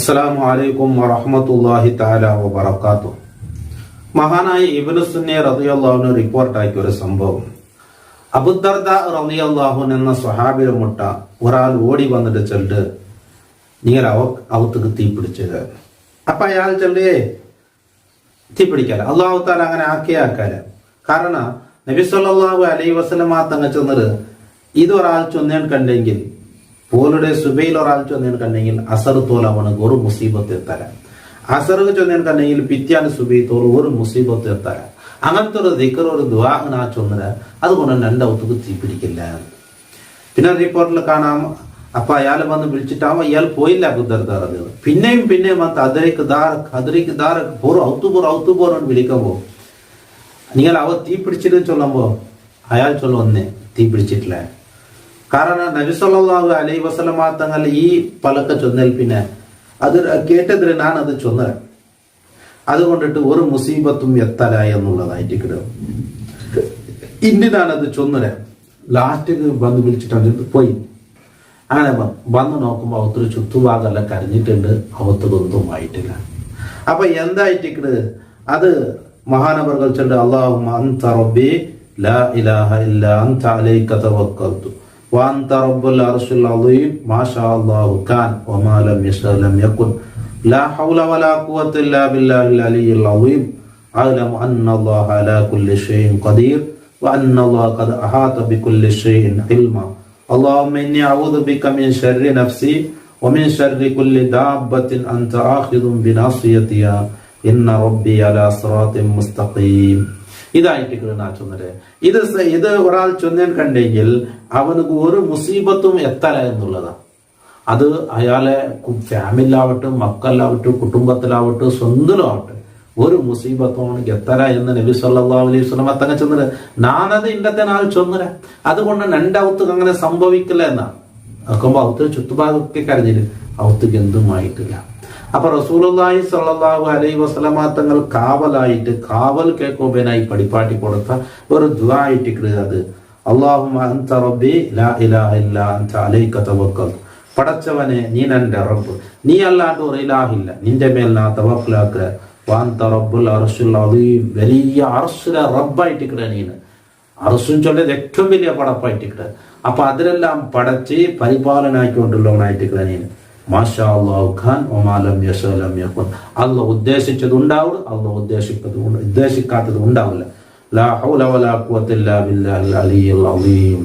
അസ്സലാമു അലൈക്കും വറഹ്മത്തുള്ളാഹി തആല വബറകാതുഹു. മഹാനായ ഇബ്നു സുന്നി റളിയല്ലാഹു അൻഹു റിപ്പോർട്ടാക്കിയ ഒരു സംഭവം. അബൂദർദ റളിയല്ലാഹു അൻഹു എന്ന സ്വഹാബിയെ മുട്ട ഒരാൾ ഓടി വന്നിട്ട് ചെല്ല് നിങ്ങൾ അവർക്ക് തീ പിടിച്ചത്. അപ്പൊ അയാൾ ചെല്ലേ തീ പിടിക്കാല. അള്ളാഹു താല അങ്ങനെ ആക്കിയാക്കാല. കാരണം നബി സല്ലല്ലാഹു അലൈഹി വസല്ലമ തങ്ങൾ ചെന്നത് ഇതൊരാൾ ചൊന്നേൻ കണ്ടെങ്കിൽ പോലുടെ സുബൈൽ ഒരാൾ ചൊന്നേൻ കണ്ടെങ്കിൽ അസർ തോൽ അവനക്ക് ഒരു മുസീബത്ത് എത്തല. അസർക്ക് ചൊന്നേൻ കണ്ടെങ്കിൽ പിത്യാൻ സുബൈ തോൽ ഒരു മുസീബത്ത് എത്തല. അങ്ങനത്തെ ഒരു ദിക്ർ ഒരു ദുആ ആ ചൊന്നത് അതുകൊണ്ട് രണ്ട് ഔത്തുക്ക് തീ പിടിക്കില്ല. പിന്നെ റിപ്പോർട്ടിൽ കാണാം. അപ്പൊ അയാൾ വന്ന് വിളിച്ചിട്ടാവുമ്പോ ഇയാൾ പോയില്ല അബൂദർദ. പിന്നെയും വന്ന് അതിലേക്ക് ഔത്തുപോറോന്ന് വിളിക്കുമ്പോ നിങ്ങൾ അവ തീ പിടിച്ചിട്ട് ചൊല്ലുമ്പോ അയാൾ ചൊല്ലുന്നേ തീ പിടിച്ചിട്ടില്ല. കാരണം നബി സല്ലല്ലാഹു അലൈഹി വസല്ലമ തങ്ങൾ ഈ പലക്ക ചൊന്നൽ പിന്നെ അത് കേട്ടതിന് ഞാൻ അത് ചൊന്ന അതുകൊണ്ടിട്ട് ഒരു മുസീബത്തും എത്തല എന്നുള്ളതായിട്ട് കിട്ടും. ഇന്ത്യനാണ് അത് ചൊന്നര. ലാസ്റ്റ് വന്ന് വിളിച്ചിട്ട് പോയി. അങ്ങനെ വന്ന് നോക്കുമ്പോ അവത്തൊരു ചുറ്റുഭാഗമെല്ലാം കരഞ്ഞിട്ടുണ്ട്. അവത്തൊന്നും ആയിട്ടില്ല. അപ്പൊ എന്തായിട്ടിക്കട് അത് മഹാനവർകൾ ചൊല്ലി അല്ലാഹുമ്മ അൻത റബ്ബി ലാ ഇലാഹ ഇല്ലാ അൻത അലൈക തവക്കൽതു വഅൻത റബ്ബുൽ അർശിൽ അളീം മാ ശാ അല്ലാഹു കാൻ വമാ ലം യശാ ലം യകുൻ ലാ ഹൗല വലാ ഖുവത ഇല്ലാ ബില്ലാഹിൽ അലിയിൽ അളീം അഅലമു അന്ന അല്ലാഹ അലാ കുല്ലി ഷൈഇൻ ഖദീർ വഅന്ന അല്ലാഹ ഖദ് അഹാത ബികുല്ലി ഷൈഇൻ ഇൽമാ അല്ലാഹുമ്മ ഇന്നി അഊദു ബിക മിൻ ശർരി നഫ്സി വമിൻ ശർരി കുല്ലി ദാബത്തിൻ അൻത ആഖിദുൻ ബിനാസിയതിഹാ ഇന്ന റബ്ബി അലാ സിറാത്തിൻ മുസ്തഖീം. ഇതായിട്ട് ചൊന്നത്. ഇത് ഒരാൾ ചൊന്നേൻ കണ്ടെങ്കിൽ അവനക്ക് ഒരു മുസീബത്തും എത്തല എന്നുള്ളതാണ്. അത് അയാളെ ഫാമിലിയിലാവട്ടെ, മക്കളിലാവട്ടെ, കുടുംബത്തിലാവട്ടെ, സ്വന്തമാവട്ടെ ഒരു മുസീബത്തും അവനക്ക് എത്തല എന്ന് നബി സല്ലല്ലാഹു അലൈഹി വസല്ലം തങ്ങൾ ചൊന്നത്. ഞാനത് ഇന്നത്തെ നാൾ ചൊന്നര. അതുകൊണ്ട് രണ്ടവത്തുക്ക് അങ്ങനെ സംഭവിക്കില്ല എന്നാണ്. നോക്കുമ്പോ അവത്ത് ചുറ്റുഭാഗമൊക്കെ കരഞ്ഞിട്ട് അവത്തുക്ക് എന്തുമായിട്ടില്ല. അപ്പൊ റസൂലുള്ളാഹി സ്വല്ലല്ലാഹു അലൈഹി വസല്ലമ തങ്ങൾ കാവൽ കേൾക്കുമ്പോനായി പഠിപ്പാട്ടി കൊടുത്ത ഒരു ദുആ ആയിട്ട് അത് അല്ലാഹുമ്മ അൻത റബ്ബി ലാ ഇലാഹ ഇല്ലാ അൻത അലൈക തവക്കൽതു. പടച്ചവനെ നീ എൻ്റെ റബ്ബ്, നീ അല്ലാണ്ട് ഒരു ഇലാഹില്ല, നിന്റെ മേൽ ഞാൻ തവക്കലാക്കുക. വഅൻത റബ്ബുൽ അർശിൽ അളീം, വലിയ അർശിലെ റബ്ബായിട്ട് നീന്. അർശും ചൊല്ലത് ഏറ്റവും വലിയ പടപ്പായിട്ട്. അപ്പൊ അതിലെല്ലാം പടച്ച് പരിപാലനാക്കിക്കൊണ്ടുള്ളവനായിട്ട് നീന്. മാഷാ അല്ലാഹു ഖാൻ വമാ ലം യശാ ലം യകുൻ. അല്ലാഹു ഉദ്ദേശിച്ചത് ഉണ്ടാവും, അല്ലാഹു ഉദ്ദേശിക്കാത്തത് ഉണ്ടാവില്ല. ലാ ഹൗല വലാ ഖുവത ഇല്ലാ ബില്ലാഹിൽ അലിയിൽ അളീം.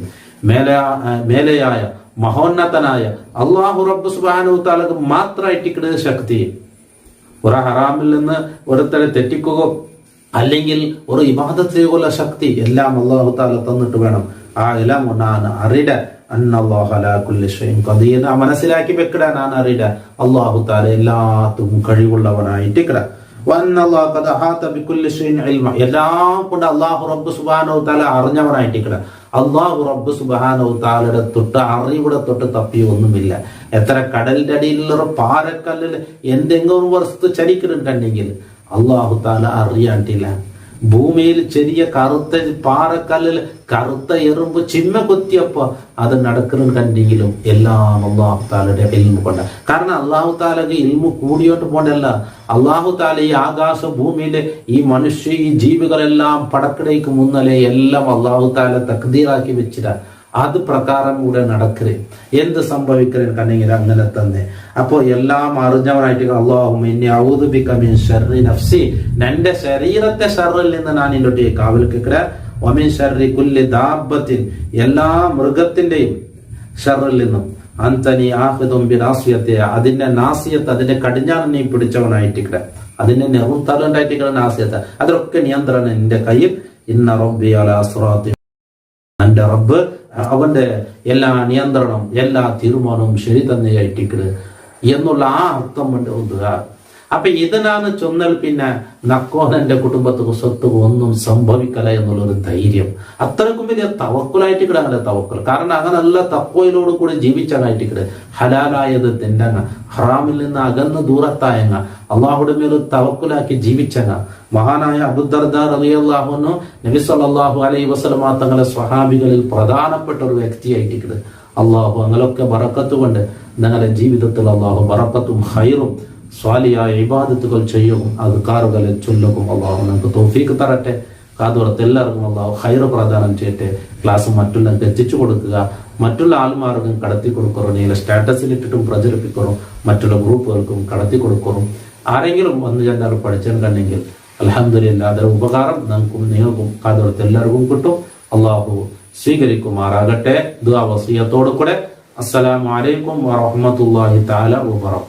മേലെയായ മഹോന്നതനായ അല്ലാഹു റബ്ബ് സുബ്ഹാനഹു തആലക്ക് മാത്രമായിട്ട് ശക്തി. ഒരു ഹറാമിൽ നിന്ന് ഒരുത്തരെ തെറ്റിക്കുക അല്ലെങ്കിൽ ഒരു ഇബാദത്ത് ചെയ്യുക ശക്തി എല്ലാം അല്ലാഹു തആല തന്നിട്ട് വേണം ആ എല്ലാം അറിയിട അന്നല്ലാഹു അലാ കുല്ലി ഷൈഇൻ ഖദീർ. മനസ്സിലാക്കി വെക്കടാ. ഞാൻ അറിയിട അല്ലാഹു തആല എല്ലാത്തും കഴിവുള്ളവനായിട്ടിക്കട. വഅന്നല്ലാഹു ഖദ് അഹാത ബികുല്ലി ഷൈഇൻ ഇൽമ, എല്ലാം കൊണ്ട് അല്ലാഹു റബ്ബ് സുബ്ഹാനഹു തആല അറിഞ്ഞവനായിട്ടിക്കട. അല്ലാഹു റബ്ബ് സുബ്ഹാനഹു തആലയുടെ തൊട്ട് അറിവിടെ തൊട്ട് തപ്പി ഒന്നുമില്ല. എത്ര കടലിന്റെ അടിയിലുള്ള പാറക്കല്ലിൽ എന്തെങ്കിലും വസ്തു ചലിക്കുന്നുണ്ടെങ്കിൽ അല്ലാഹു തആല അറിയാണ്ടില്ല. ഭൂമിയിൽ ചെറിയ കറുത്ത പാറക്കല്ലിൽ കറുത്ത എറുമ്പ് ചിമ്മ കൊത്തിയപ്പോ അത് നടക്കുന്നുണ്ടെങ്കിലും എല്ലാം അല്ലാഹു താലയുടെ ഇൽമു കൊണ്ട. കാരണം അല്ലാഹു താലക്ക് ഇൽമു കൂടിയോട്ട് പോണ്ടല്ല. അല്ലാഹു താല ഈ ആകാശ ഭൂമിയിലെ ഈ മനുഷ്യ ഈ ജീവികളെല്ലാം പടക്കിടയ്ക്ക് മുന്നലെ എല്ലാം അല്ലാഹു താല തക്ദീറാക്കി വെച്ചിട്ട അത് പ്രകാരം കൂടെ നടക്കരുത്. എന്ത് സംഭവിക്കരുത് കണ്ടെങ്കിൽ അങ്ങനെ തന്നെ. അപ്പോ എല്ലാം അറിഞ്ഞവനായിട്ട് അല്ലാഹുമ്മ ഇന്നി അഊദു ബിക മിൻ ശർരി നഫ്സി, നിന്റെ ശരീരത്തെ ഷർറിൽ നിന്ന് ഞാൻ ഇന്നോട്ട് കാവൽ കേൾക്കട. വമിൻ ശർരി കുല്ലി ദാബത്തിൻ, എല്ലാ മൃഗത്തിന്റെയും ഷർറിൽ നിന്നും. അൻതനി ആഖിദുൻ ബിനാസിയതിഹാ, അതിന്റെ നാസിയത്ത് അതിന്റെ കടിഞ്ഞാൺ നീ പിടിച്ചവനായിട്ടിക്കട. അതിന്റെ നെറുത്തലുണ്ടായിട്ടിക്കട നാസിയത്ത്, അതിലൊക്കെ നിയന്ത്രണം നിന്റെ കയ്യിൽ. ഇന്ന റബ്ബി അലാ സിറാത്തിൻ, എന്റെ റബ്ബ് അവന്റെ എല്ലാ നിയന്ത്രണം എല്ലാ തീരുമാനവും ശരി തന്നെയായിട്ടിക്കട് എന്നുള്ള ആ അർത്ഥം കൊണ്ട് ഒതുക. അപ്പൊ ഇതിനാണ് ചൊന്നൽ പിന്നെ നക്കോനെന്റെ കുടുംബത്തിന് സ്വത്ത് ഒന്നും സംഭവിക്കല എന്നുള്ളൊരു ധൈര്യം. അത്രക്കും വലിയ തവക്കുലായിട്ടിക്കട അങ്ങനെ തവക്കുൽ. കാരണം അങ്ങനല്ല തക്കോയിലോട് കൂടി ജീവിച്ചാനായിട്ടിക്കട്. ഹലാലായത് തിന്നങ്ങ, ഹറാമിൽ നിന്ന് അകന്ന് ദൂരത്തായങ്ങ, അള്ളാഹുടെ മേൽ തവക്കുലാക്കി ജീവിച്ചങ്ങ. മഹാനായ അബൂദർദ റളിയല്ലാഹു അൻഹു നബി സല്ലല്ലാഹു അലൈഹി വസല്ലമ തങ്ങളുടെ സ്വഹാബികളിൽ പ്രധാനപ്പെട്ട ഒരു വ്യക്തിയായിട്ടിക്കട്. അള്ളാഹു അങ്ങനൊക്കെ ബറക്കത്ത് കൊണ്ട് ഞങ്ങളുടെ ജീവിതത്തിൽ അള്ളാഹു ബറക്കത്തും ഹൈറും സ്വാലിയായ ഇബാദത്തുകൾ ചെയ്യും അദ്കാറുകളെ ചൊല്ലും അള്ളാഹു നമുക്ക് തൗഫീക്ക് തരട്ടെ. കാതോറത്ത് എല്ലാവർക്കും അള്ളാഹു ഹൈറ് പ്രദാനം ചെയ്യട്ടെ. ക്ലാസ് മറ്റുള്ളവർക്ക് എത്തിച്ചു കൊടുക്കുക, മറ്റുള്ള ആൾമാർക്കും കടത്തി കൊടുക്കണം, നീല സ്റ്റാറ്റസിലിട്ടിട്ടും പ്രചരിപ്പിക്കണം, മറ്റുള്ള ഗ്രൂപ്പുകൾക്കും കടത്തി കൊടുക്കണം. ആരെങ്കിലും വന്ന് ചെന്നാൽ പഠിച്ചിട്ടുണ്ടെങ്കിൽ അൽഹംദുലില്ലാ അതിന്റെ ഉപകാരം നമുക്കും നിങ്ങൾക്കും കാതോറത്ത് എല്ലാവർക്കും കിട്ടും. അള്ളാഹു സ്വീകരിക്കുമാറാകട്ടെ. ദുആ വസിയത്തോടു കൂടെ അസ്സലാമു അലൈക്കും വറഹ്മത്തുള്ളാഹി തആല വബറകാതുഹു.